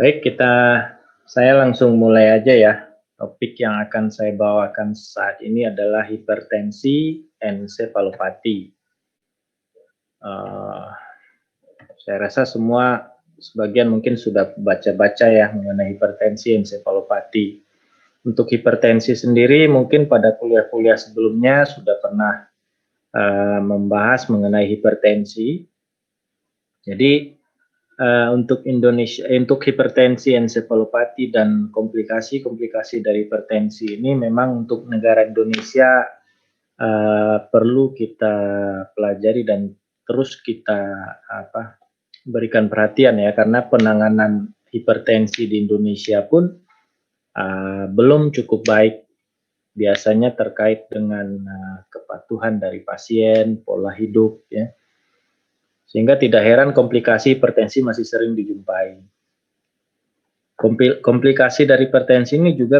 Baik, saya langsung mulai aja ya. Topik yang akan saya bawakan saat ini adalah hipertensi ensefalopati. Eh, saya rasa sebagian mungkin sudah baca-baca ya mengenai hipertensi ensefalopati. Untuk hipertensi sendiri mungkin pada kuliah-kuliah sebelumnya sudah pernah membahas mengenai hipertensi. Jadi untuk hipertensi ensefalopati dan komplikasi-komplikasi dari hipertensi ini memang untuk negara Indonesia perlu kita pelajari dan terus kita berikan perhatian ya, karena penanganan hipertensi di Indonesia pun belum cukup baik, biasanya terkait dengan kepatuhan dari pasien, pola hidup ya. Sehingga tidak heran komplikasi hipertensi masih sering dijumpai. Komplikasi dari hipertensi ini juga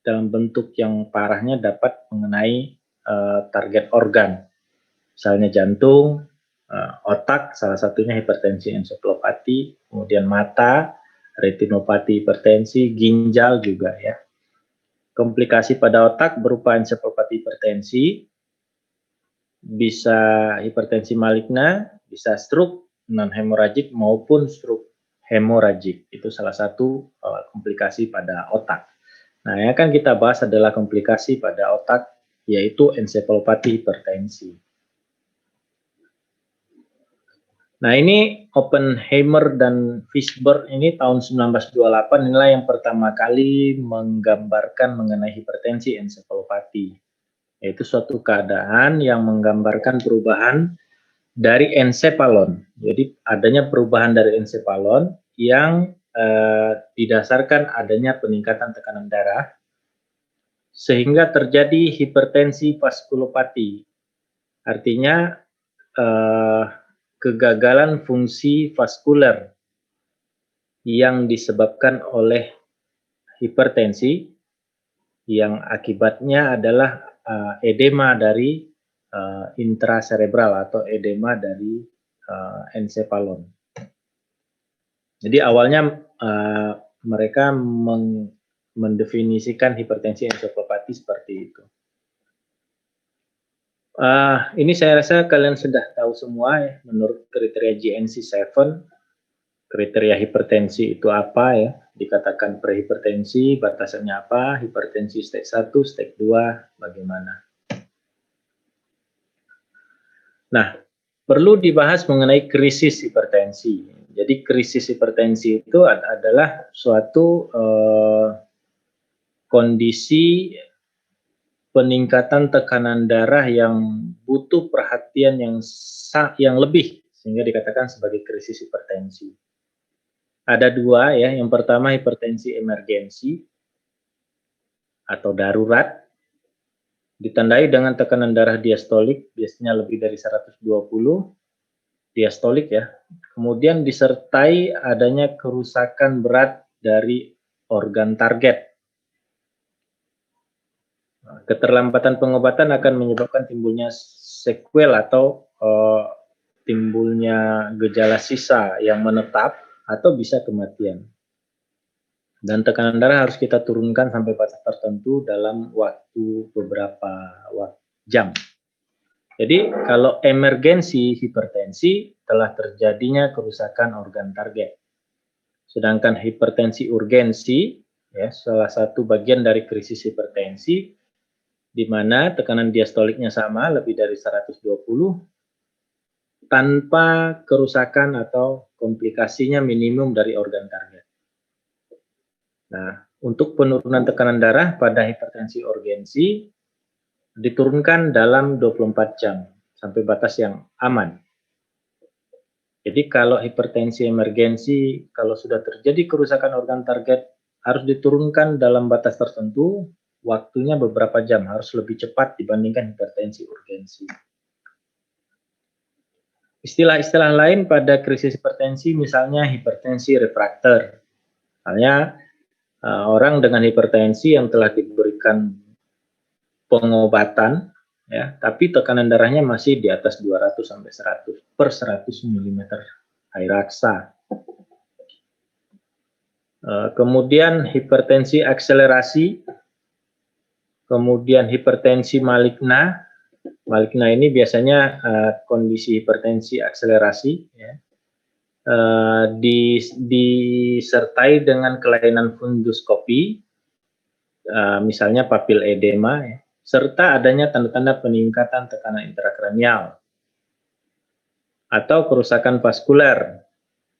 dalam bentuk yang parahnya dapat mengenai target organ, misalnya jantung, otak, salah satunya hipertensi ensefalopati, kemudian mata, retinopati hipertensi, ginjal juga ya. Komplikasi pada otak berupa ensefalopati hipertensi, bisa hipertensi maligna, bisa stroke non hemoragik maupun stroke hemoragik. Itu salah satu komplikasi pada otak. Nah, yang akan kita bahas adalah komplikasi pada otak, yaitu ensefalopati hipertensi. Nah, ini Oppenheimer dan Fishburne ini tahun 1928 inilah yang pertama kali menggambarkan mengenai hipertensi ensefalopati. Yaitu suatu keadaan yang menggambarkan perubahan dari ensepalon. Jadi adanya perubahan dari ensepalon yang didasarkan adanya peningkatan tekanan darah sehingga terjadi hipertensi vaskulopati. Artinya kegagalan fungsi vaskuler yang disebabkan oleh hipertensi yang akibatnya adalah edema dari intracerebral atau edema dari ensepalon. Jadi awalnya mereka mendefinisikan hipertensi ensefalopati seperti itu. Ini saya rasa kalian sudah tahu semua ya, menurut kriteria GNC7, kriteria hipertensi itu apa ya, dikatakan prehipertensi, batasannya apa, hipertensi stage 1, stage 2, bagaimana. Nah, perlu dibahas mengenai krisis hipertensi. Jadi krisis hipertensi itu adalah suatu kondisi peningkatan tekanan darah yang butuh perhatian yang lebih, sehingga dikatakan sebagai krisis hipertensi. Ada dua ya, yang pertama hipertensi emergensi atau darurat, ditandai dengan tekanan darah diastolik, biasanya lebih dari 120 diastolik ya. Kemudian disertai adanya kerusakan berat dari organ target. Keterlambatan pengobatan akan menyebabkan timbulnya sequel atau timbulnya gejala sisa yang menetap atau bisa kematian. Dan tekanan darah harus kita turunkan sampai batas tertentu dalam waktu beberapa jam. Jadi kalau emergensi hipertensi telah terjadinya kerusakan organ target. Sedangkan hipertensi urgensi ya, salah satu bagian dari krisis hipertensi di mana tekanan diastoliknya sama lebih dari 120 tanpa kerusakan atau komplikasinya minimum dari organ target. Nah, untuk penurunan tekanan darah pada hipertensi urgensi diturunkan dalam 24 jam sampai batas yang aman. Jadi kalau hipertensi emergensi, kalau sudah terjadi kerusakan organ target, harus diturunkan dalam batas tertentu, waktunya beberapa jam, harus lebih cepat dibandingkan hipertensi urgensi. Istilah-istilah lain pada krisis hipertensi, misalnya hipertensi refrakter. Misalnya orang dengan hipertensi yang telah diberikan pengobatan, ya, tapi tekanan darahnya masih di atas 200 sampai 100 per 100 mm air raksa. Kemudian hipertensi akselerasi, kemudian hipertensi maligna. Maligna ini biasanya kondisi hipertensi akselerasi, ya. Disertai dengan kelainan funduskopi, misalnya papil edema, ya, serta adanya tanda-tanda peningkatan tekanan intrakranial, atau kerusakan vaskuler,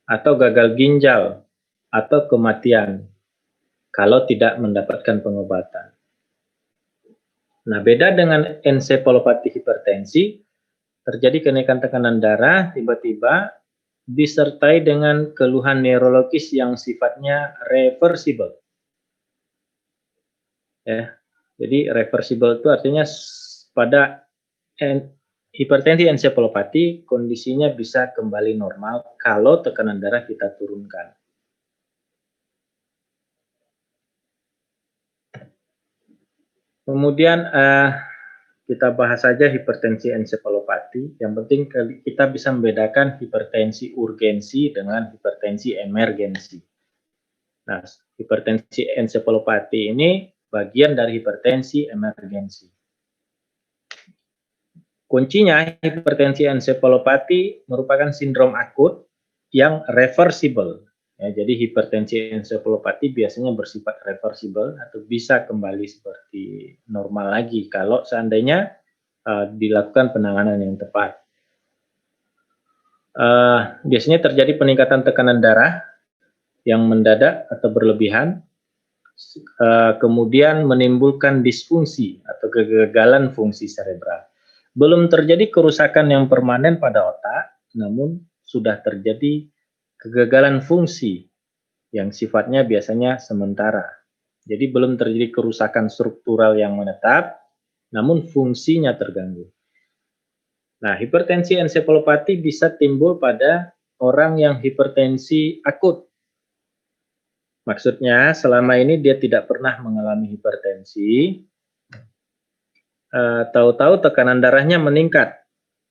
atau gagal ginjal, atau kematian kalau tidak mendapatkan pengobatan. Nah, beda dengan ensefalopati hipertensi, terjadi kenaikan tekanan darah tiba-tiba disertai dengan keluhan neurologis yang sifatnya reversible. Ya, jadi reversible itu artinya pada hipertensi ensefalopati kondisinya bisa kembali normal kalau tekanan darah kita turunkan. Kemudian kita bahas saja hipertensi ensefalopati. Yang penting kita bisa membedakan hipertensi urgensi dengan hipertensi emergensi. Nah, hipertensi ensefalopati ini bagian dari hipertensi emergensi. Kuncinya, hipertensi ensefalopati merupakan sindrom akut yang reversible. Ya, jadi hipertensi ensefalopati biasanya bersifat reversible atau bisa kembali seperti normal lagi kalau seandainya dilakukan penanganan yang tepat. Biasanya terjadi peningkatan tekanan darah yang mendadak atau berlebihan, kemudian menimbulkan disfungsi atau kegagalan fungsi cerebral. Belum terjadi kerusakan yang permanen pada otak, namun sudah terjadi kegagalan fungsi yang sifatnya biasanya sementara. Jadi belum terjadi kerusakan struktural yang menetap, namun fungsinya terganggu. Nah, hipertensi ensefalopati bisa timbul pada orang yang hipertensi akut. Maksudnya, selama ini dia tidak pernah mengalami hipertensi, tahu-tahu tekanan darahnya meningkat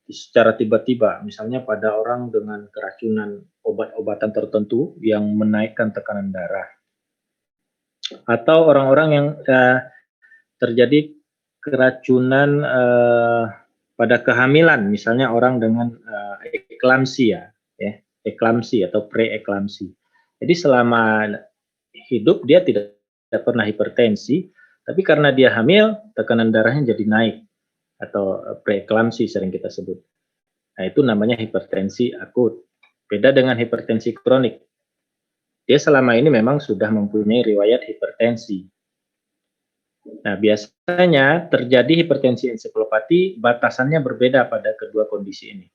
secara tiba-tiba, misalnya pada orang dengan keracunan obat-obatan tertentu yang menaikkan tekanan darah, atau orang-orang yang terjadi keracunan pada kehamilan, misalnya orang dengan eklamsia, ya, eklamsi atau preeklamsi. Jadi selama hidup dia tidak pernah hipertensi, tapi karena dia hamil, tekanan darahnya jadi naik atau preeklamsi sering kita sebut. Nah, itu namanya hipertensi akut. Beda dengan hipertensi kronik. Dia selama ini memang sudah mempunyai riwayat hipertensi. Nah, biasanya terjadi hipertensi ensefalopati, batasannya berbeda pada kedua kondisi ini.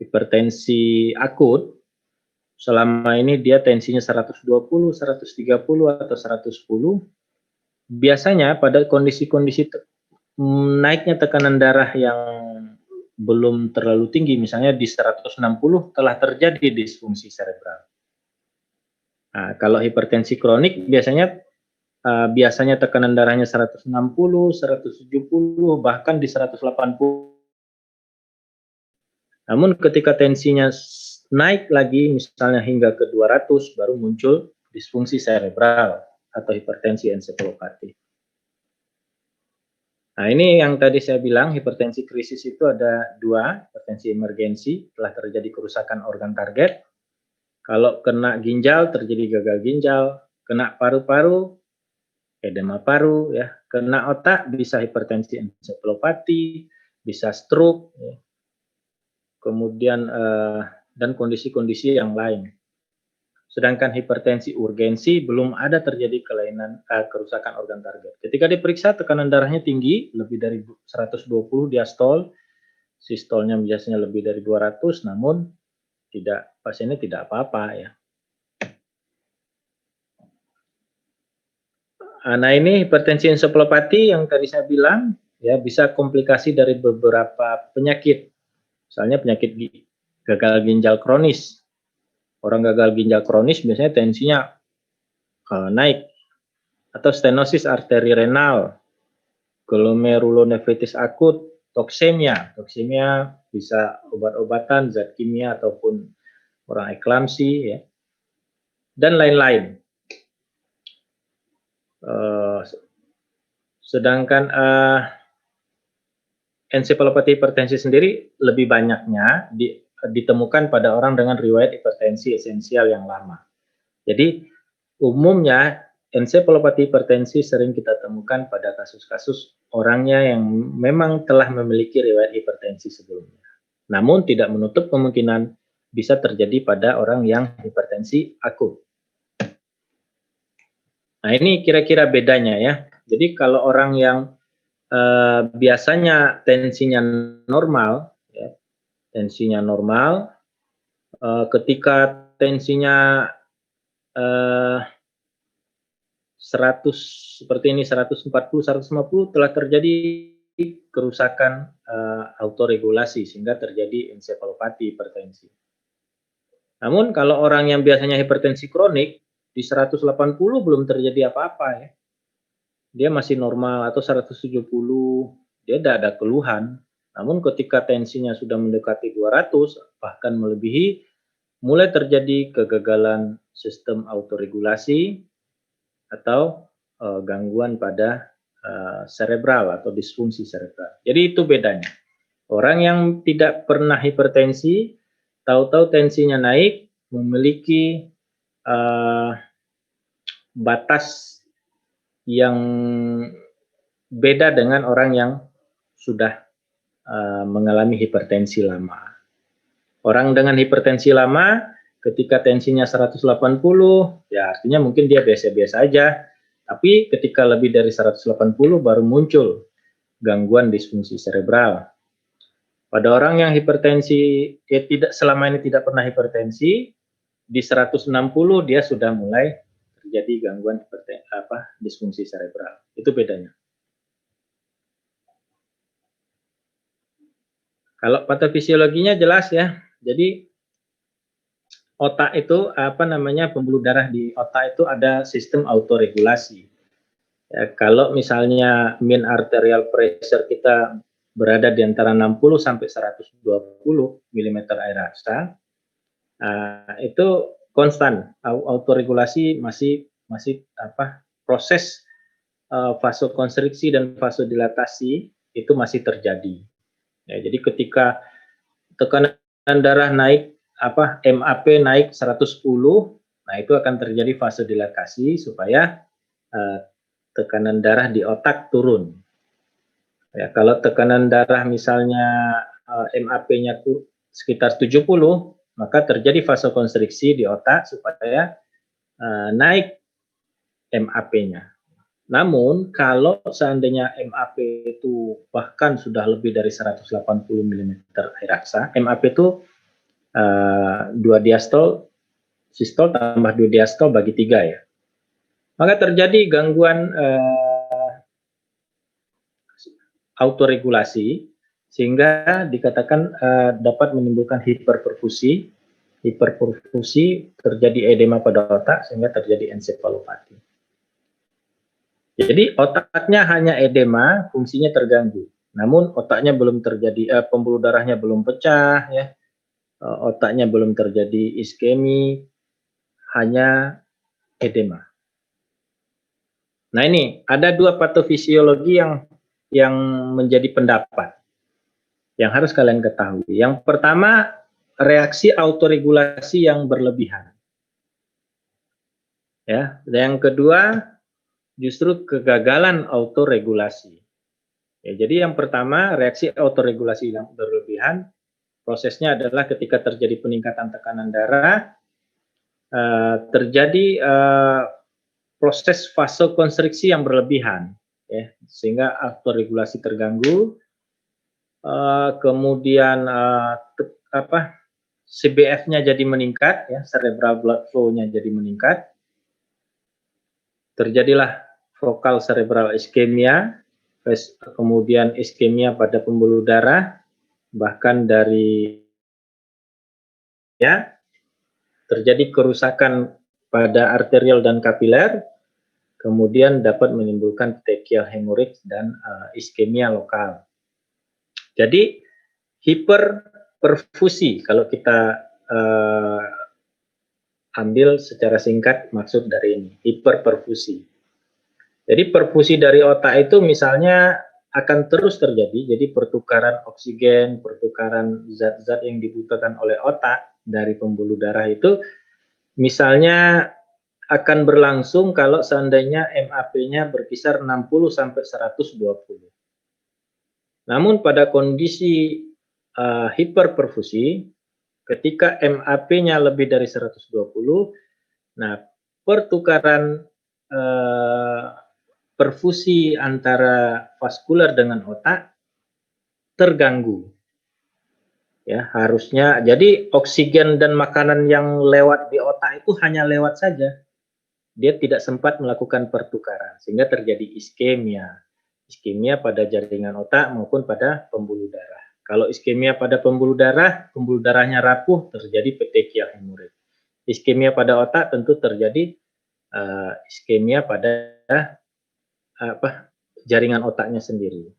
Hipertensi akut, selama ini dia tensinya 120, 130, atau 110, biasanya pada kondisi-kondisi naiknya tekanan darah yang belum terlalu tinggi, misalnya di 160 telah terjadi disfungsi cerebral. Nah, kalau hipertensi kronik biasanya tekanan darahnya 160, 170, bahkan di 180. Namun ketika tensinya naik lagi, misalnya hingga ke 200, baru muncul disfungsi cerebral atau hipertensi ensefalopati. Nah, ini yang tadi saya bilang, hipertensi krisis itu ada dua, hipertensi emergensi, telah terjadi kerusakan organ target. Kalau kena ginjal, terjadi gagal ginjal, kena paru-paru, edema paru, ya, kena otak, bisa hipertensi ensefalopati, bisa stroke, ya. Kemudian dan kondisi-kondisi yang lain. Sedangkan hipertensi urgensi belum ada terjadi kelainan kerusakan organ target. Ketika diperiksa tekanan darahnya tinggi, lebih dari 120 diastol, sistolnya biasanya lebih dari 200, namun pasiennya tidak apa-apa, ya. Nah, ini hipertensi ensefalopati yang tadi saya bilang, ya, bisa komplikasi dari beberapa penyakit. Misalnya penyakit gagal ginjal kronis. Orang gagal ginjal kronis biasanya tensinya naik, atau stenosis arteri renal, glomerulonefritis akut, toksemia bisa obat-obatan, zat kimia ataupun orang eklamsi, ya, dan lain-lain. Eh, sedangkan ensefalopati hipertensi sendiri lebih banyaknya ditemukan pada orang dengan riwayat hipertensi esensial yang lama. Jadi umumnya ensefalopati hipertensi sering kita temukan pada kasus-kasus orangnya yang memang telah memiliki riwayat hipertensi sebelumnya. Namun tidak menutup kemungkinan bisa terjadi pada orang yang hipertensi akut. Nah, ini kira-kira bedanya ya. Jadi kalau orang yang biasanya tensinya normal, ya, tensinya normal, ketika tensinya 100 seperti ini 140, 150 telah terjadi kerusakan autoregulasi sehingga terjadi ensefalopati hipertensi. Namun kalau orang yang biasanya hipertensi kronik di 180 belum terjadi apa-apa ya. Dia masih normal atau 170, dia tidak ada keluhan. Namun ketika tensinya sudah mendekati 200 bahkan melebihi, mulai terjadi kegagalan sistem autoregulasi atau gangguan pada cerebral atau disfungsi cerebral. Jadi itu bedanya. Orang yang tidak pernah hipertensi, tahu-tahu tensinya naik, memiliki batas yang beda dengan orang yang sudah mengalami hipertensi lama. Orang dengan hipertensi lama, ketika tensinya 180, ya artinya mungkin dia biasa-biasa aja. Tapi ketika lebih dari 180 baru muncul gangguan disfungsi cerebral. Pada orang yang hipertensi, tidak selama ini tidak pernah hipertensi, di 160 dia sudah mulai terjadi gangguan disfungsi cerebral. Itu bedanya. Kalau patofisiologinya jelas ya. Jadi otak itu pembuluh darah di otak itu ada sistem autoregulasi. Ya, kalau misalnya mean arterial pressure kita berada di antara 60 sampai 120 mm air raksa, itu konstan. Autoregulasi masih proses vasokonstriksi dan vasodilatasi itu masih terjadi. Ya, jadi ketika tekanan darah naik MAP naik 110, nah itu akan terjadi vasodilatasi supaya tekanan darah di otak turun. Ya, kalau tekanan darah misalnya MAP-nya sekitar 70, maka terjadi vasokonstriksi di otak supaya naik MAP-nya. Namun kalau seandainya MAP itu bahkan sudah lebih dari 180 mm air raksa, MAP itu 2 diastol, sistol tambah 2 diastol bagi 3 ya. Maka terjadi gangguan autoregulasi sehingga dikatakan dapat menimbulkan hiperperfusi. Hiperperfusi terjadi edema pada otak sehingga terjadi ensefalopati. Jadi otaknya hanya edema, fungsinya terganggu. Namun otaknya belum terjadi, pembuluh darahnya belum pecah, ya, otaknya belum terjadi iskemi, hanya edema. Nah ini ada 2 patofisiologi yang menjadi pendapat, yang harus kalian ketahui. Yang pertama, reaksi autoregulasi yang berlebihan. Ya, yang kedua justru kegagalan autoregulasi. Ya, jadi yang pertama reaksi autoregulasi yang berlebihan, prosesnya adalah ketika terjadi peningkatan tekanan darah, terjadi proses vasokonstriksi yang berlebihan, ya, sehingga autoregulasi terganggu, kemudian CBF-nya jadi meningkat, ya, cerebral blood flow-nya jadi meningkat, terjadilah vokal cerebral iskemia, kemudian iskemia pada pembuluh darah, bahkan dari ya terjadi kerusakan pada arterial dan kapiler, kemudian dapat menimbulkan petechial hemorrhage dan iskemia lokal. Jadi hiperperfusi kalau kita ambil secara singkat maksud dari ini, hiperperfusi. Jadi perfusi dari otak itu misalnya akan terus terjadi, jadi pertukaran oksigen, pertukaran zat-zat yang dibutuhkan oleh otak dari pembuluh darah itu misalnya akan berlangsung kalau seandainya MAP-nya berkisar 60 sampai 120. Namun pada kondisi hiperperfusi, ketika MAP-nya lebih dari 120, nah pertukaran perfusi antara vaskular dengan otak terganggu. Ya, harusnya jadi oksigen dan makanan yang lewat di otak itu hanya lewat saja. Dia tidak sempat melakukan pertukaran sehingga terjadi iskemia. Iskemia pada jaringan otak maupun pada pembuluh darah. Kalau iskemia pada pembuluh darahnya rapuh, terjadi petekial hemorrhage. Iskemia pada otak tentu terjadi iskemia pada jaringan otaknya sendiri.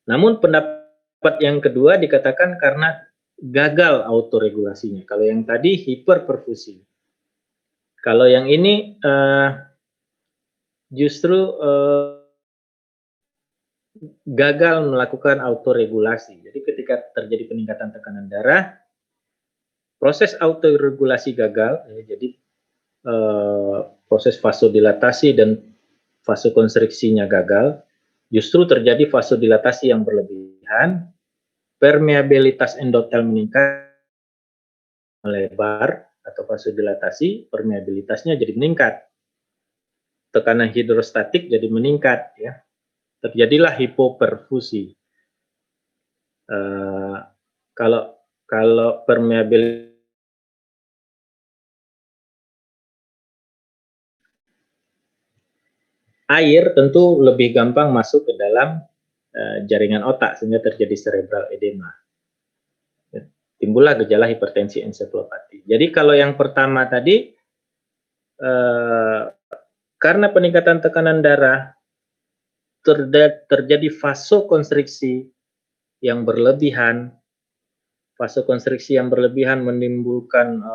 Namun pendapat yang kedua dikatakan karena gagal autoregulasinya. Kalau yang tadi hiperperfusi. Kalau yang ini justru gagal melakukan autoregulasi. Jadi ketika terjadi peningkatan tekanan darah, proses autoregulasi gagal, ya, jadi proses vasodilatasi dan vasokonstriksinya gagal, justru terjadi vasodilatasi yang berlebihan, permeabilitas endotel meningkat, melebar atau vasodilatasi, permeabilitasnya jadi meningkat. Tekanan hidrostatik jadi meningkat, ya. Terjadilah hipoperfusi. Kalau permeabilitas air tentu lebih gampang masuk ke dalam jaringan otak sehingga terjadi cerebral edema. Timbullah gejala hipertensi ensefalopati. Jadi kalau yang pertama tadi karena peningkatan tekanan darah terjadi vasokonstriksi yang berlebihan. Vasokonstriksi yang berlebihan menimbulkan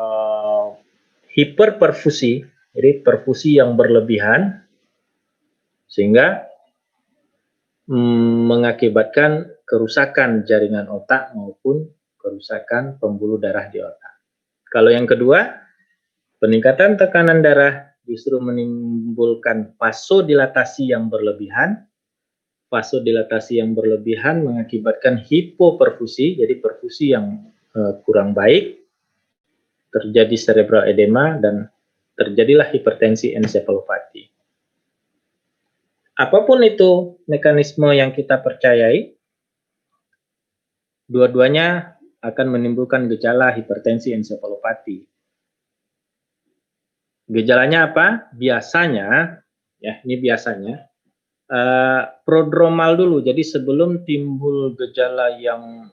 hiperperfusi, jadi perfusi yang berlebihan sehingga mengakibatkan kerusakan jaringan otak maupun kerusakan pembuluh darah di otak. Kalau yang kedua, peningkatan tekanan darah justru menimbulkan vasodilatasi yang berlebihan. Vasodilatasi yang berlebihan mengakibatkan hipoperfusi, jadi perfusi yang kurang baik, terjadi cerebral edema dan terjadilah hipertensi ensefalopati. Apapun itu mekanisme yang kita percayai, dua-duanya akan menimbulkan gejala hipertensi ensefalopati. Gejalanya apa? Biasanya, ya ini biasanya, prodromal dulu. Jadi sebelum timbul gejala yang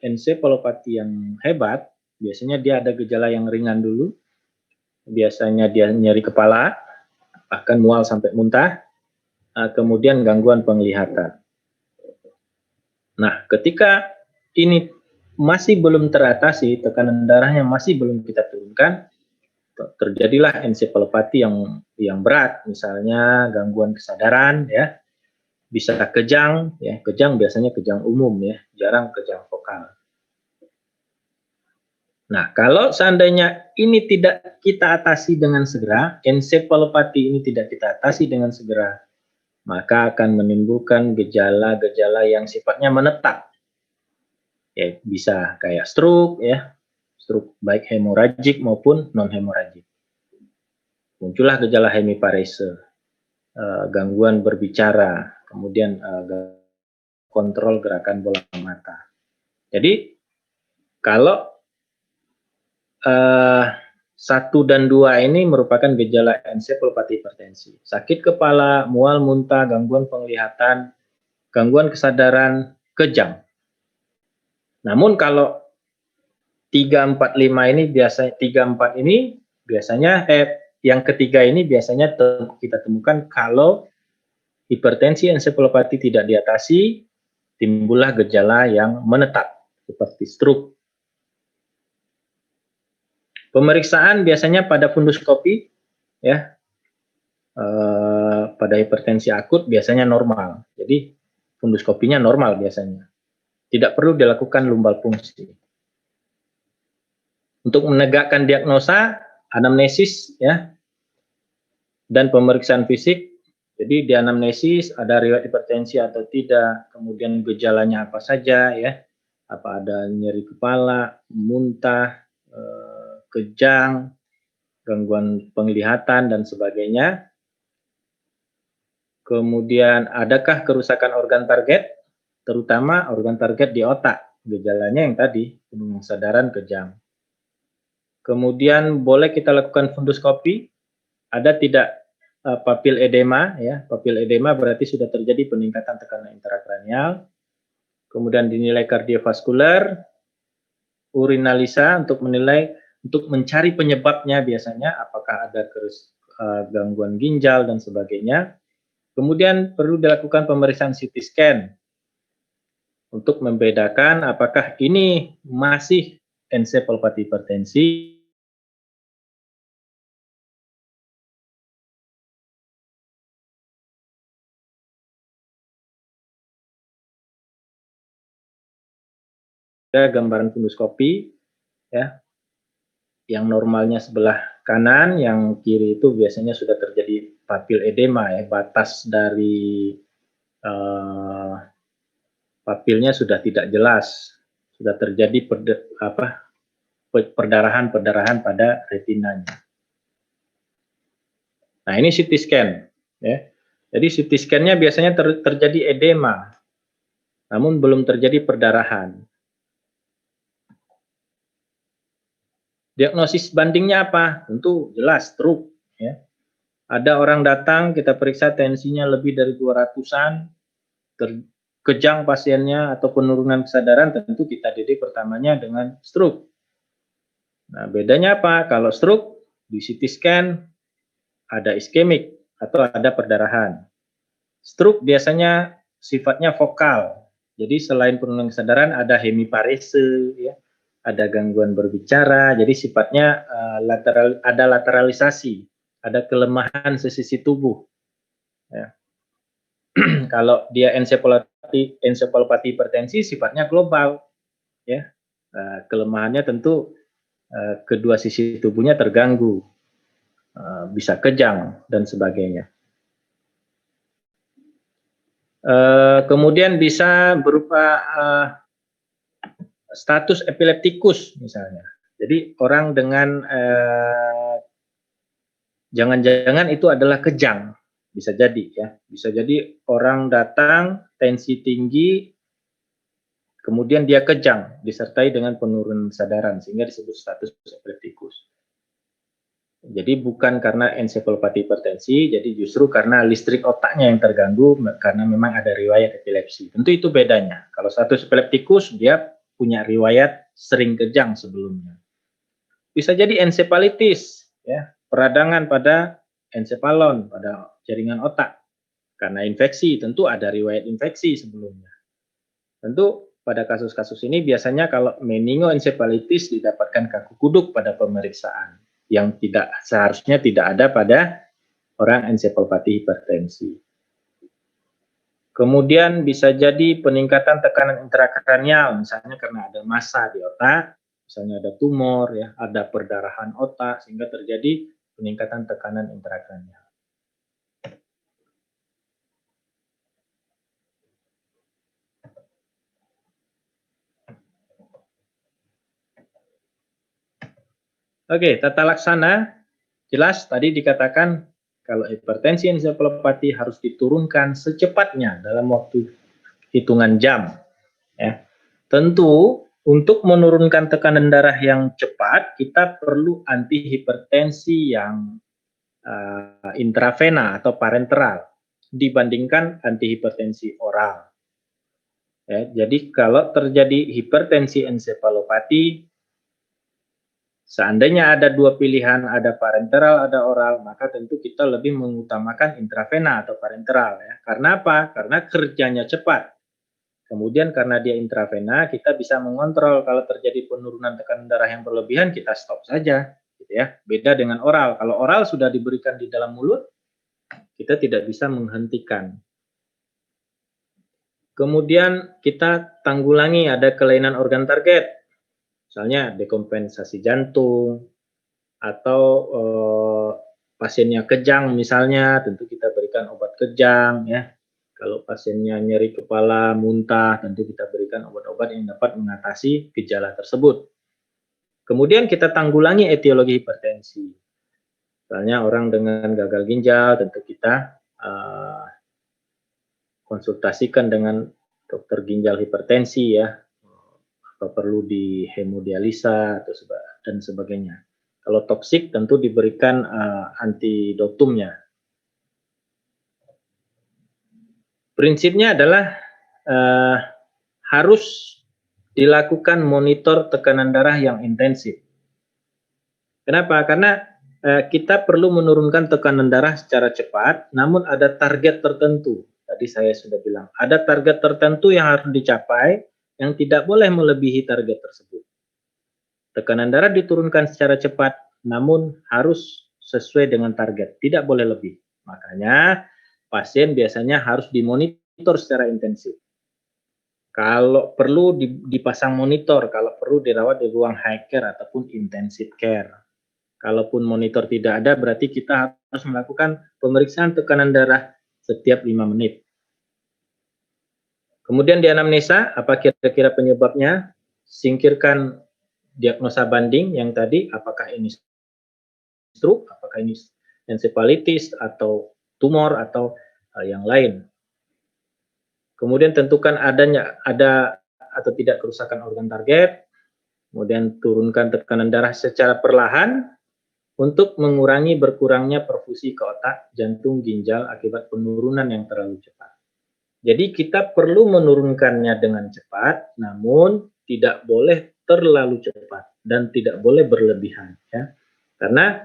ensefalopati yang hebat, biasanya dia ada gejala yang ringan dulu. Biasanya dia nyeri kepala, bahkan mual sampai muntah, kemudian gangguan penglihatan. Nah, ketika ini masih belum teratasi, tekanan darahnya masih belum kita turunkan, terjadilah ensefalopati yang berat, misalnya gangguan kesadaran, ya, bisa kejang, ya, kejang biasanya kejang umum, ya, jarang kejang vokal. Nah, kalau seandainya ini tidak kita atasi dengan segera, ensefalopati ini tidak kita atasi dengan segera, maka akan menimbulkan gejala-gejala yang sifatnya menetap. Ya, bisa kayak stroke, ya, stroke baik hemoragik maupun non hemoragik. Muncullah gejala hemiparese, gangguan berbicara, kemudian kontrol gerakan bola mata. Jadi kalau 1 dan 2 ini merupakan gejala ensefalopati hipertensi. Sakit kepala, mual, muntah, gangguan penglihatan, gangguan kesadaran, kejang. Namun kalau 3, 4, 5 ini biasanya 3, 4 ini biasanya yang ketiga ini biasanya kita temukan kalau hipertensi ensefalopati tidak diatasi, timbullah gejala yang menetap seperti stroke. Pemeriksaan biasanya pada funduskopi, ya, pada hipertensi akut biasanya normal. Jadi funduskopinya normal biasanya. Tidak perlu dilakukan lumbal fungsi. Untuk menegakkan diagnosa, anamnesis ya, dan pemeriksaan fisik. Jadi di anamnesis ada riwayat hipertensi atau tidak, kemudian gejalanya apa saja ya, apa ada nyeri kepala, muntah, kejang, gangguan penglihatan dan sebagainya. Kemudian adakah kerusakan organ target, terutama organ target di otak, gejalanya yang tadi, penurunan kesadaran, kejang. Kemudian boleh kita lakukan funduskopi, ada tidak papil edema ya, papil edema berarti sudah terjadi peningkatan tekanan intrakranial. Kemudian dinilai kardiovaskuler, urinalisa untuk menilai, untuk mencari penyebabnya biasanya apakah ada gangguan ginjal dan sebagainya. Kemudian perlu dilakukan pemeriksaan CT scan untuk membedakan apakah ini masih ensefalopati hipertensi gambaran funduskopi ya, yang normalnya sebelah kanan, yang kiri itu biasanya sudah terjadi papil edema ya, batas dari papilnya sudah tidak jelas, sudah terjadi perdarahan pada retinanya. Nah ini CT scan ya, jadi CT scan-nya biasanya terjadi edema, namun belum terjadi perdarahan. Diagnosis bandingnya apa? Tentu jelas stroke ya. Ada orang datang, kita periksa tensinya lebih dari 200-an, kejang pasiennya atau penurunan kesadaran, tentu kita didik pertamanya dengan stroke. Nah, bedanya apa? Kalau stroke di CT scan ada iskemik atau ada perdarahan. Stroke biasanya sifatnya vokal. Jadi selain penurunan kesadaran ada hemiparese ya, ada gangguan berbicara, jadi sifatnya ada lateralisasi, ada kelemahan sesisi tubuh. Ya. Kalau dia ensefalopati hipertensi sifatnya global, ya. Kelemahannya tentu kedua sisi tubuhnya terganggu, bisa kejang dan sebagainya. Kemudian bisa berupa status epileptikus misalnya. Jadi orang dengan jangan-jangan itu adalah kejang, bisa jadi ya, bisa jadi orang datang tensi tinggi, kemudian dia kejang disertai dengan penurunan kesadaran sehingga disebut status epileptikus. Jadi bukan karena ensefalopati hipertensi, jadi justru karena listrik otaknya yang terganggu karena memang ada riwayat epilepsi. Tentu itu bedanya. Kalau status epileptikus dia punya riwayat sering kejang sebelumnya. Bisa jadi ensefalitis, ya, peradangan pada ensefalon, pada jaringan otak. Karena infeksi, tentu ada riwayat infeksi sebelumnya. Tentu pada kasus-kasus ini biasanya kalau meningoencephalitis didapatkan kaku kuduk pada pemeriksaan yang seharusnya tidak ada pada orang ensefalopati hipertensi. Kemudian bisa jadi peningkatan tekanan intrakranial, misalnya karena ada massa di otak, misalnya ada tumor, ya, ada perdarahan otak sehingga terjadi peningkatan tekanan intrakranial. Oke, tata laksana jelas tadi dikatakan kalau hipertensi ensefalopati harus diturunkan secepatnya dalam waktu hitungan jam. Ya. Tentu untuk menurunkan tekanan darah yang cepat kita perlu antihipertensi yang intravena atau parenteral dibandingkan antihipertensi oral. Ya, jadi kalau terjadi hipertensi ensefalopati, seandainya ada dua pilihan, ada parenteral, ada oral, maka tentu kita lebih mengutamakan intravena atau parenteral. Ya. Karena apa? Karena kerjanya cepat. Kemudian karena dia intravena, kita bisa mengontrol kalau terjadi penurunan tekanan darah yang berlebihan, kita stop saja. Gitu ya. Beda dengan oral. Kalau oral sudah diberikan di dalam mulut, kita tidak bisa menghentikan. Kemudian kita tanggulangi ada kelainan organ target, misalnya dekompensasi jantung atau pasiennya kejang misalnya, tentu kita berikan obat kejang ya. Kalau pasiennya nyeri kepala, muntah, tentu kita berikan obat-obat yang dapat mengatasi gejala tersebut. Kemudian kita tanggulangi etiologi hipertensi. Misalnya orang dengan gagal ginjal, tentu kita konsultasikan dengan dokter ginjal hipertensi ya, apa perlu di hemodialisa atau dan sebagainya. Kalau toksik tentu diberikan antidotumnya. Prinsipnya adalah harus dilakukan monitor tekanan darah yang intensif. Kenapa? Karena kita perlu menurunkan tekanan darah secara cepat, namun ada target tertentu. Tadi saya sudah bilang, ada target tertentu yang harus dicapai, yang tidak boleh melebihi target tersebut. Tekanan darah diturunkan secara cepat, namun harus sesuai dengan target, tidak boleh lebih. Makanya pasien biasanya harus dimonitor secara intensif. Kalau perlu dipasang monitor, kalau perlu dirawat di ruang high care ataupun intensive care. Kalaupun monitor tidak ada, berarti kita harus melakukan pemeriksaan tekanan darah setiap 5 menit. Kemudian di anamnesa, apa kira-kira penyebabnya? Singkirkan diagnosa banding yang tadi, apakah ini stroke, apakah ini encephalitis, atau tumor, atau yang lain. Kemudian tentukan ada atau tidak kerusakan organ target, kemudian turunkan tekanan darah secara perlahan untuk mengurangi berkurangnya perfusi ke otak, jantung, ginjal akibat penurunan yang terlalu cepat. Jadi kita perlu menurunkannya dengan cepat, namun tidak boleh terlalu cepat dan tidak boleh berlebihan ya. Karena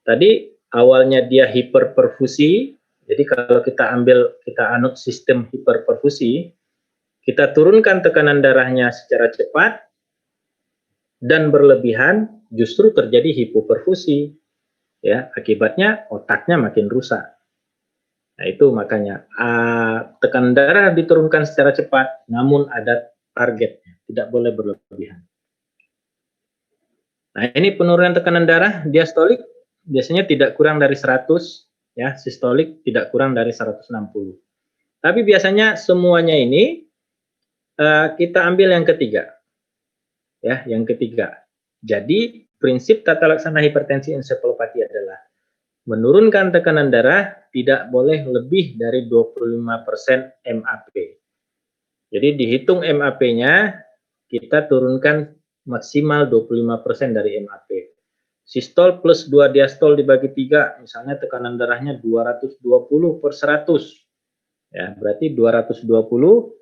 tadi awalnya dia hiperperfusi, jadi kalau kita anut sistem hiperperfusi, kita turunkan tekanan darahnya secara cepat dan berlebihan, justru terjadi hipoperfusi. Ya, akibatnya otaknya makin rusak. Nah, itu makanya tekanan darah diturunkan secara cepat, namun ada targetnya, tidak boleh berlebihan. Nah, ini penurunan tekanan darah diastolik biasanya tidak kurang dari 100, ya, sistolik tidak kurang dari 160. Tapi biasanya semuanya ini kita ambil yang ketiga. Ya, yang ketiga. Jadi, prinsip tata laksana hipertensi ensefalopati adalah menurunkan tekanan darah tidak boleh lebih dari 25% MAP. Jadi dihitung MAP-nya, kita turunkan maksimal 25% dari MAP. Sistol plus 2 diastol dibagi 3, misalnya tekanan darahnya 220/100. Ya, berarti 220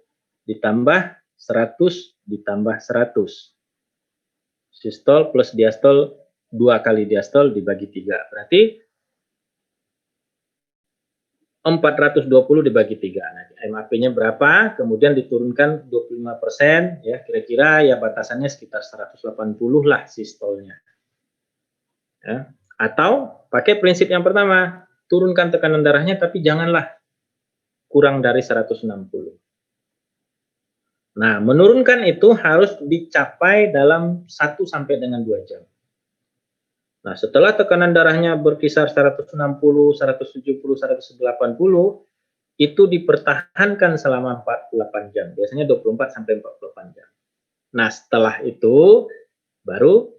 ditambah 100 ditambah 100. Sistol plus diastol 2 kali diastol dibagi 3. Berarti 420 dibagi 3. Nah, MAP-nya berapa? Kemudian diturunkan 25%, ya kira-kira ya batasannya sekitar 180 lah sistolnya. Ya. Atau pakai prinsip yang pertama, turunkan tekanan darahnya tapi janganlah kurang dari 160. Nah, menurunkan itu harus dicapai dalam 1 sampai dengan 2 jam. Nah, setelah tekanan darahnya berkisar 160, 170, 180, itu dipertahankan selama 48 jam. Biasanya 24 sampai 48 jam. Nah, setelah itu baru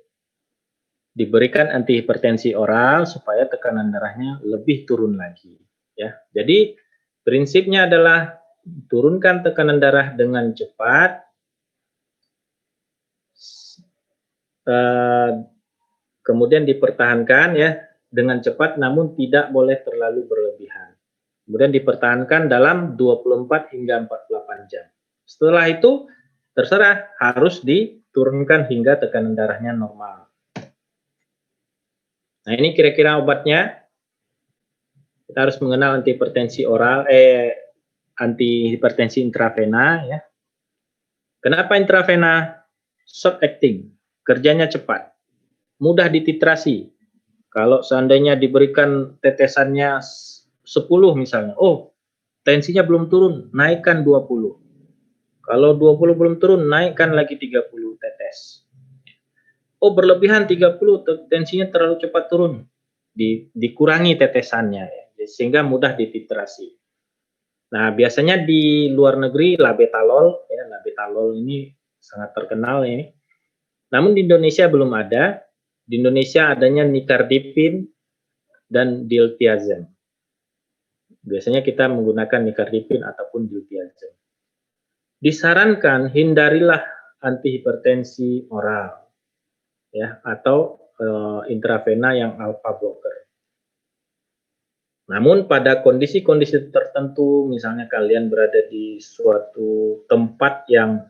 diberikan antihipertensi oral supaya tekanan darahnya lebih turun lagi, ya. Jadi prinsipnya adalah turunkan tekanan darah dengan cepat, kemudian dipertahankan ya dengan cepat, namun tidak boleh terlalu berlebihan. Kemudian dipertahankan dalam 24 hingga 48 jam. Setelah itu terserah, harus diturunkan hingga tekanan darahnya normal. Nah, ini kira-kira obatnya. Kita harus mengenal antihipertensi oral, antihipertensi intravena ya. Kenapa intravena? Short acting, kerjanya cepat, mudah dititrasi. Kalau seandainya diberikan tetesannya 10 misalnya. Oh, tensinya belum turun, naikkan 20. Kalau 20 belum turun, naikkan lagi 30 tetes. Oh, berlebihan 30, tensinya terlalu cepat turun. Dikurangi tetesannya ya, sehingga mudah dititrasi. Nah, biasanya di luar negeri labetalol ya, labetalol ini sangat terkenal ini. Namun di Indonesia belum ada. Di Indonesia adanya nicardipin dan diltiazem. Biasanya kita menggunakan nicardipin ataupun diltiazem. Disarankan hindarilah antihipertensi oral ya, atau intravena yang alpha blocker. Namun pada kondisi-kondisi tertentu, misalnya kalian berada di suatu tempat yang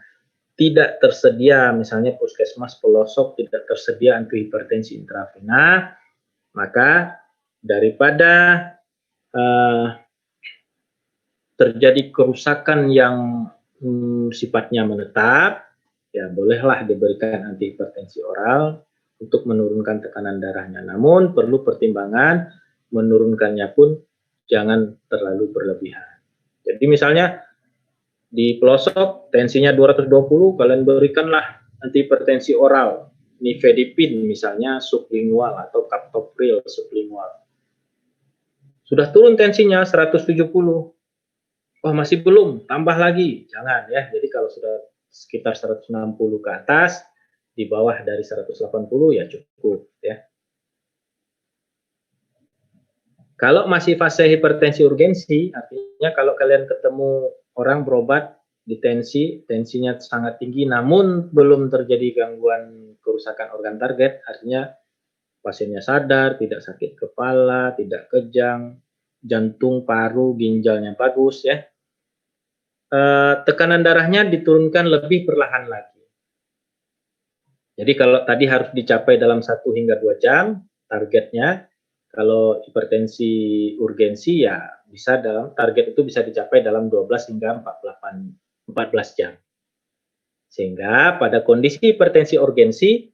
tidak tersedia, misalnya puskesmas pelosok tidak tersedia antihipertensi intravena, maka daripada terjadi kerusakan yang sifatnya menetap, ya bolehlah diberikan antihipertensi oral untuk menurunkan tekanan darahnya. Namun perlu pertimbangan, menurunkannya pun jangan terlalu berlebihan. Jadi misalnya di pelosok tensinya 220, kalian berikanlah antihipertensi oral, nifedipin misalnya sublingual atau captopril sublingual. Sudah turun tensinya 170. Oh, masih belum, tambah lagi. Jangan ya. Jadi kalau sudah sekitar 160 ke atas, di bawah dari 180 ya cukup ya. Kalau masih fase hipertensi urgensi, artinya kalau kalian ketemu orang berobat di tensi, tensinya sangat tinggi namun belum terjadi gangguan kerusakan organ target, artinya pasiennya sadar, tidak sakit kepala, tidak kejang, jantung, paru, ginjalnya bagus ya. Tekanan darahnya diturunkan lebih perlahan lagi. Jadi kalau tadi harus dicapai dalam 1 hingga 2 jam targetnya, kalau hipertensi urgensi ya bisa dalam target itu bisa dicapai dalam 12 hingga 14 jam. Sehingga pada kondisi hipertensi urgensi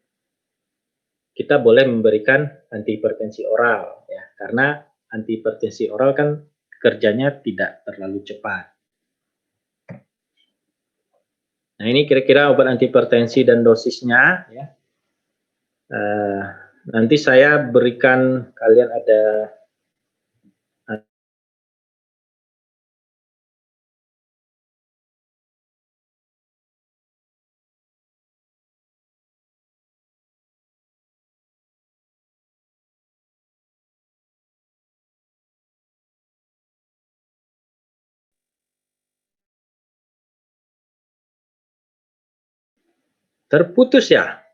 kita boleh memberikan antihipertensi oral ya, karena antihipertensi oral kan kerjanya tidak terlalu cepat. Nah, ini kira-kira obat antihipertensi dan dosisnya ya. Nanti saya berikan kalian ada terputus ya?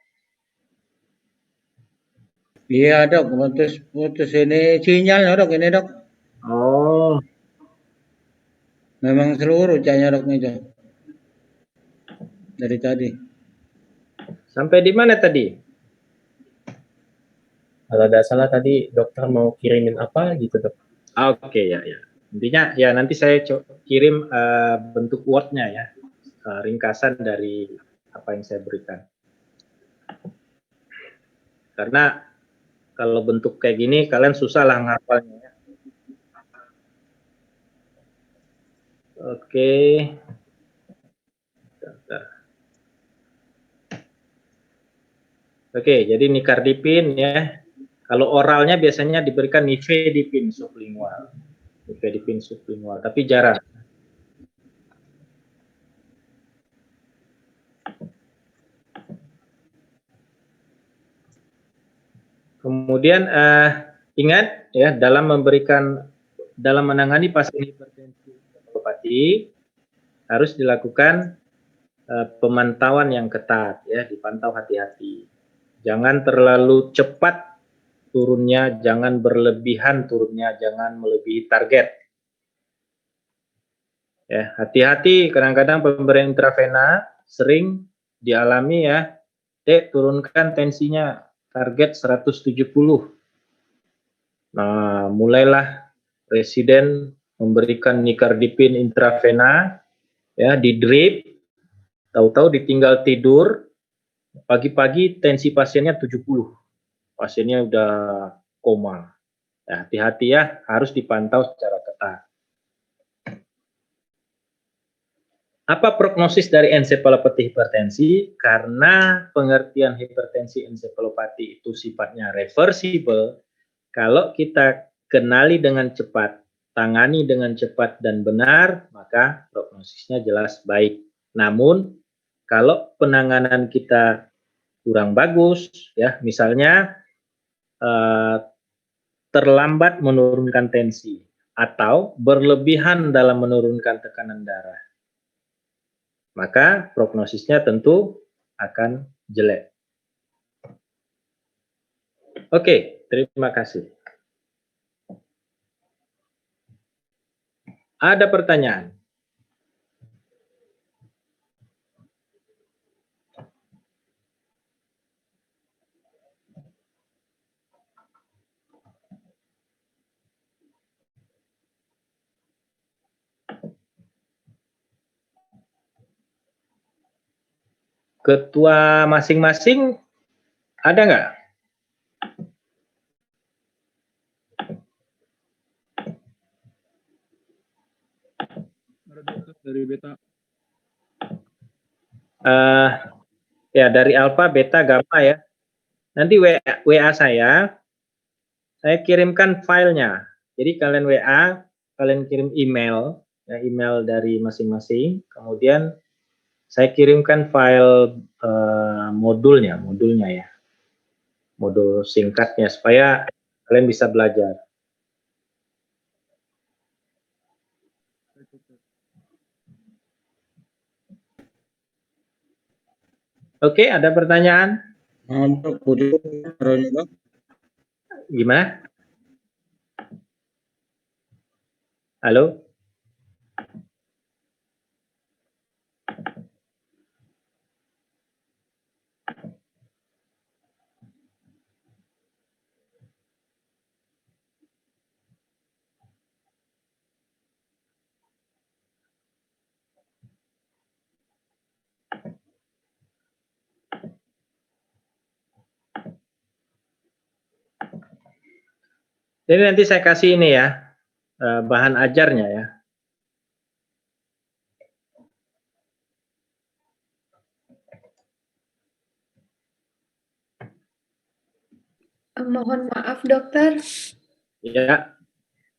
Iya dok, putus ini sinyalnya dok ini dok. Oh, Memang seluruh cahaya dok itu dari tadi. sampai di mana tadi? Kalau tidak salah tadi dokter mau kirimin apa gitu dok? Oke ya ya. Intinya ya nanti saya kirim bentuk Word-nya ya, ringkasan dari apa yang saya berikan. Karena kalau bentuk kayak gini kalian susah lah ngapalnya. Ya. Oke. Oke, jadi nicardipin ya. Kalau oralnya biasanya diberikan nifedipin sublingual. Nifedipin sublingual, tapi jarang. Kemudian ingat ya dalam menangani pasien hipertensi hepatik harus dilakukan pemantauan yang ketat ya, dipantau hati-hati. Jangan terlalu cepat turunnya, jangan berlebihan turunnya, jangan melebihi target. Ya, hati-hati kadang-kadang pemberian intravena sering dialami ya. Dek, turunkan tensinya target 170. Nah, mulailah presiden memberikan nicardipin intravena ya, di drip, tahu-tahu ditinggal tidur, pagi-pagi tensi pasiennya 70. Pasiennya udah koma. Nah, hati-hati ya, harus dipantau secara ketat. Apa prognosis dari ensefalopati hipertensi? Karena pengertian hipertensi ensefalopati itu sifatnya reversible, kalau kita kenali dengan cepat, tangani dengan cepat dan benar, maka prognosisnya jelas baik. Namun, kalau penanganan kita kurang bagus, ya, misalnya terlambat menurunkan tensi atau berlebihan dalam menurunkan tekanan darah, maka prognosisnya tentu akan jelek. Oke, terima kasih. Ada pertanyaan? Ketua masing-masing ada nggak? Ada dokter dari Beta. Ya, dari alfa, beta, gamma ya. Nanti WA saya kirimkan filenya. Jadi kalian WA, kalian kirim email, ya, email dari masing-masing. Kemudian saya kirimkan file modulnya ya, modul singkatnya supaya kalian bisa belajar. Oke, ada pertanyaan? Gimana? Halo? Jadi nanti saya kasih ini ya, bahan ajarnya ya. Mohon maaf dokter, Ya,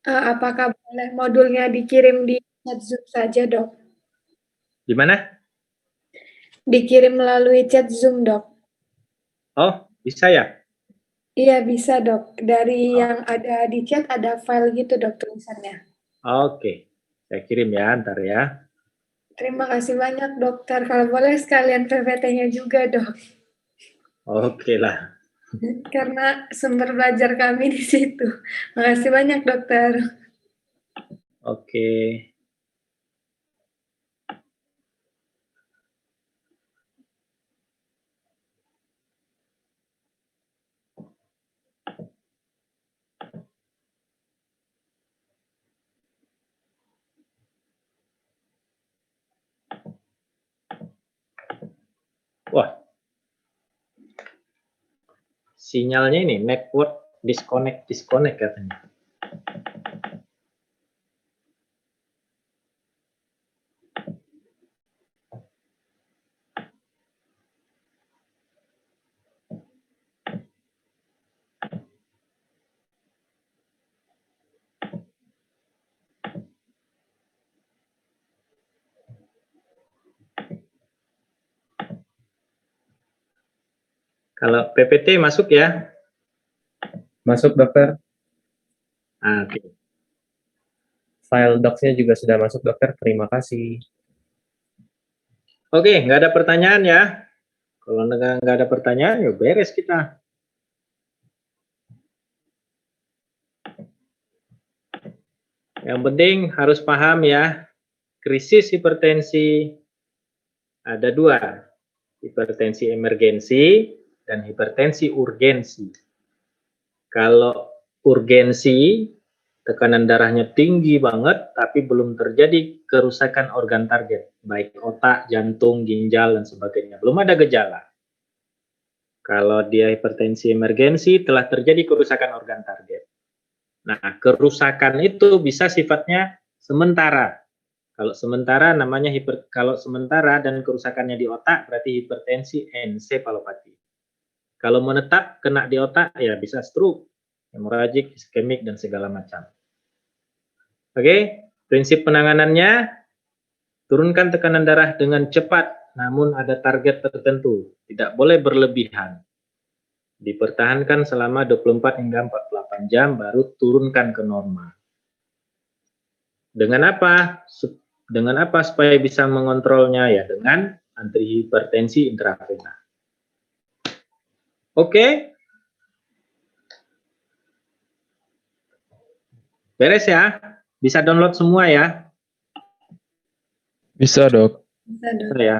apakah boleh modulnya dikirim di chat Zoom saja dok? gimana? Dikirim melalui chat Zoom dok? Oh, bisa ya? Iya bisa dok, dari yang ada di chat ada file gitu dok tulisannya. Oke, saya kirim ya, ntar ya. Terima kasih banyak dokter, kalau boleh sekalian PPT-nya juga dok. Oke lah. Karena sumber belajar kami di situ. Makasih banyak dokter. Oke. Wah, sinyalnya ini network disconnect katanya. Kalau PPT masuk ya? Masuk dokter. Oke. File docs-nya juga sudah masuk dokter. Terima kasih. Oke, nggak ada pertanyaan ya? Kalau nggak ada pertanyaan, ya beres kita. Yang penting harus paham ya, krisis hipertensi ada dua, hipertensi emergensi dan hipertensi urgensi. Kalau urgensi, tekanan darahnya tinggi banget, tapi belum terjadi kerusakan organ target, baik otak, jantung, ginjal, dan sebagainya. Belum ada gejala. Kalau dia hipertensi emergensi, telah terjadi kerusakan organ target. Nah, kerusakan itu bisa sifatnya sementara. Kalau sementara kalau sementara dan kerusakannya di otak berarti hipertensi ensefalopati. Kalau menetap kena di otak ya bisa stroke, hemoragik, iskemik dan segala macam. Oke, prinsip penanganannya turunkan tekanan darah dengan cepat namun ada target tertentu, tidak boleh berlebihan. Dipertahankan selama 24 hingga 48 jam baru turunkan ke normal. Dengan apa? Dengan apa supaya bisa mengontrolnya? Ya dengan antihipertensi intravena. Oke? Beres ya? Bisa download semua ya? Bisa, Dok. Bisa, Dok. Ya.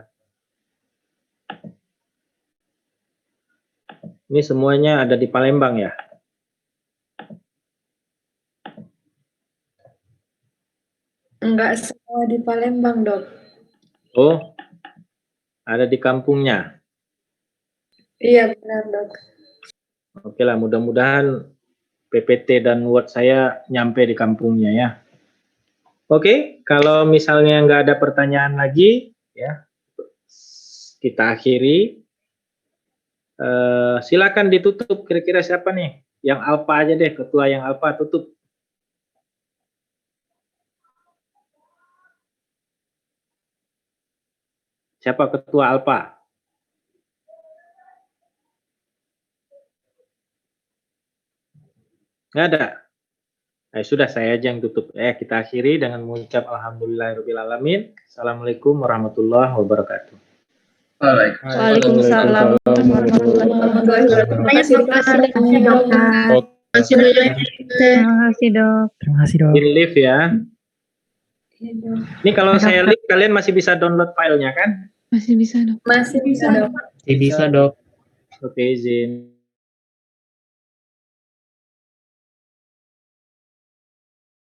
Ini semuanya ada di Palembang ya? Enggak semua di Palembang, Dok. Oh, ada di kampungnya. Iya, benar, Dok. Oke lah, mudah-mudahan PPT dan Word saya nyampe di kampungnya ya. Oke, kalau misalnya nggak ada pertanyaan lagi, ya kita akhiri. Silakan ditutup. Kira-kira siapa nih? Yang Alfa aja deh, ketua yang Alfa tutup. Siapa ketua Alfa? Nggak ada. Sudah, saya aja yang tutup. Kita akhiri dengan mengucap alhamdulillahirrahmanirrahim. Assalamualaikum warahmatullahi wabarakatuh. Waalaikumsalam warahmatullahi wabarakatuh. Terima kasih, dokter. Terima kasih, Dok. Terima kasih, Dok. In live ya. Iya, Dok. Ini kalau saya live, kalian masih bisa download filenya kan? Masih bisa, Dok. Masih bisa, Dok. Bisa, Dok. Oke, izin.